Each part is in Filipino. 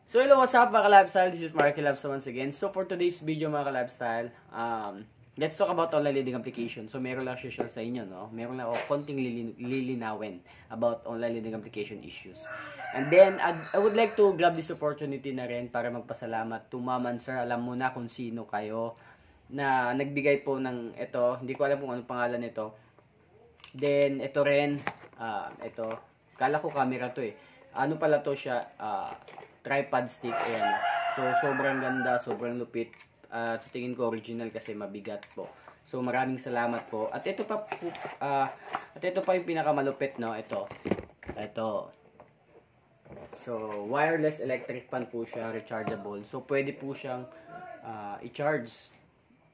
So hello, what's up mga ka-lifestyle? This is Marky Labs once again. So for today's video mga ka-lifestyle, let's talk about online lending application. So meron lang siya sa inyo, no? Meron lang ako konting lilinawin about online lending application issues. And then, I would like to grab this opportunity na rin para magpasalamat to Ma'am and Sir. Alam mo na kung sino kayo na nagbigay po ng ito. Hindi ko alam kung ano pangalan nito. Then, ito rin, ito. Kala ko camera to eh. Ano pala to siya? Tripod stick. Ayan. So, sobrang ganda, sobrang lupit. Sa tingin ko original kasi mabigat po. So, maraming salamat po. At ito pa po, yung pinakamalupit, no? Ito. So, wireless electric fan po siya, rechargeable. So, pwede po siyang i-charge.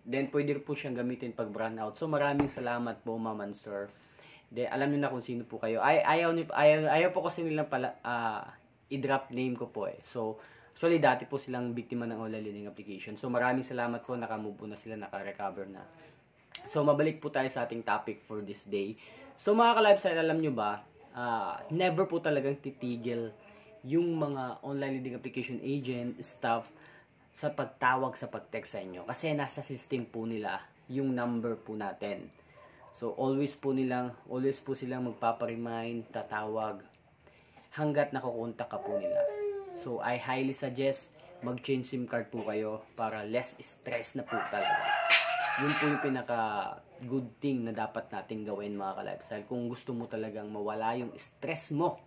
Then, pwede po siyang gamitin pag brand out. So, maraming salamat po, Ma'am and Sir. Then, alam niyo na kung sino po kayo. Ayaw po kasi nilang pala, i-drop name ko po eh. So, actually, dati po silang biktima ng online lending application. So, maraming salamat po. Nakamove po na sila, naka-recover na. So, mabalik po tayo sa ating topic for this day. So, mga ka-lifestyle, alam nyo ba, never po talagang titigil yung mga online lending application agent, staff, sa pagtawag, sa pag-text sa inyo. Kasi nasa system po nila yung number po natin. So, always po silang magpaparemind, tatawag, hanggat nakukontak ka po nila. So, I highly suggest mag-change SIM card po kayo para less stress na po talaga. Yun po yung pinaka good thing na dapat natin gawin mga ka-lifestyle. Kung gusto mo talagang mawala yung stress mo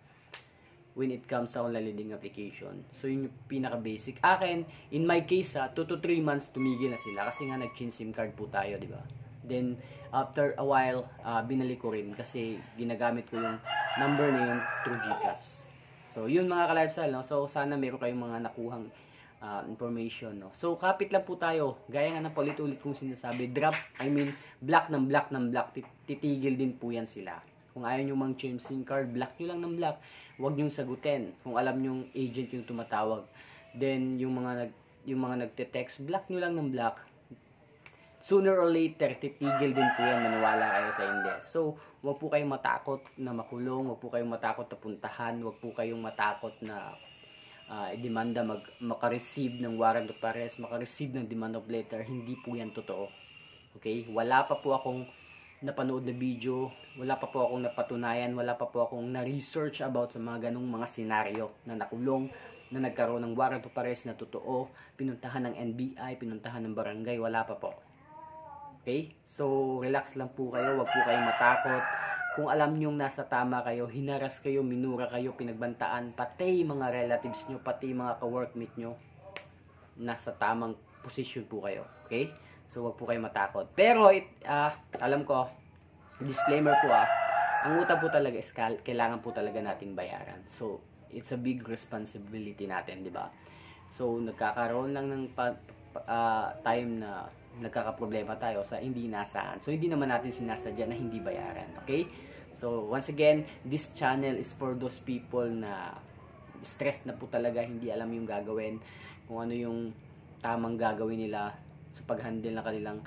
when it comes sa online lending application. So, yun yung pinaka-basic. Akin, in my case, 2 to 3 months tumigil na sila kasi nga nag-change SIM card po tayo, di ba? Then, after a while, binalik ko rin kasi ginagamit ko yung number na yun through GCash. So, yun mga ka-lifestyle, no? So, sana meron kayong mga nakuhang information, no? So, kapit lang po tayo. Gaya nga na paulit-ulit kong sinasabi, block ng block ng block. Titigil din po yan sila. Kung ayaw nyo mang-change SIM card, block nyo lang ng block. Huwag nyo sagutin. Kung alam nyo agent yung tumatawag. Then, yung mga nagte-text, block nyo lang ng block. Sooner or later, titigil din po yan, maniwala kayo sa hindi. So, huwag po kayong matakot na makulong, huwag po kayong matakot na puntahan, huwag po kayong matakot na demanda, makareceive ng warrant of arrest, makareceive ng demand of letter. Hindi po yan totoo. Okay? Wala pa po akong napanood na video, wala pa po akong napatunayan, wala pa po akong na-research about sa mga ganong mga senaryo na nakulong, na nagkaroon ng warrant of arrest na totoo, pinuntahan ng NBI, pinuntahan ng barangay, wala pa po. Okay? So, relax lang po kayo. Huwag po kayong matakot. Kung alam nyo nasa tama kayo, hinaras kayo, minura kayo, pinagbantaan, pati mga relatives nyo, pati mga ka-workmate nyo, nasa tamang position po kayo. Okay? So, huwag po kayong matakot. Pero, alam ko, disclaimer po ang utang po talaga is kailangan po talaga nating bayaran. So, it's a big responsibility natin, di ba? So, nagkakaroon lang ng time na nagkakaproblema tayo sa hindi inaasahan. So, hindi naman natin sinasadya na hindi bayaran. Okay? So, once again, this channel is for those people na stress na po talaga, hindi alam yung gagawin, kung ano yung tamang gagawin nila sa pag-handle ng kanilang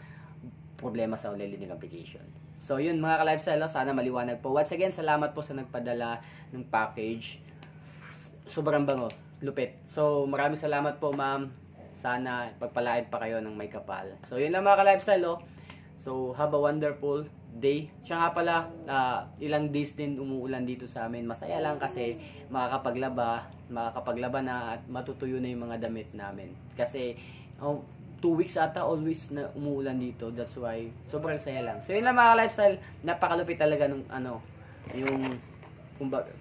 problema sa online lending application. So, yun mga ka-lifestyle, sana maliwanag po. Once again, salamat po sa nagpadala ng package. Sobrang bango, lupit. So, maraming salamat po, ma'am. Sana pagpalain pa kayo ng may kapal. So, yun lang mga ka-lifestyle, So, have a wonderful day. Siya nga pala, ilang days din umuulan dito sa amin. Masaya lang kasi makakapaglaba na at matutuyo na yung mga damit namin. Kasi, 2 weeks ata always na umuulan dito. That's why, sobrang saya lang. So, yun lang mga ka-lifestyle. Napakalupit talaga nung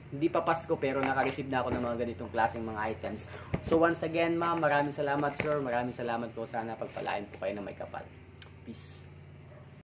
hindi pa Pasko pero naka-receive na ako ng mga ganitong klaseng mga items. So once again, ma'am, maraming salamat sir, maraming salamat po. Sana pagpalain po kayo ng may kapal. Peace.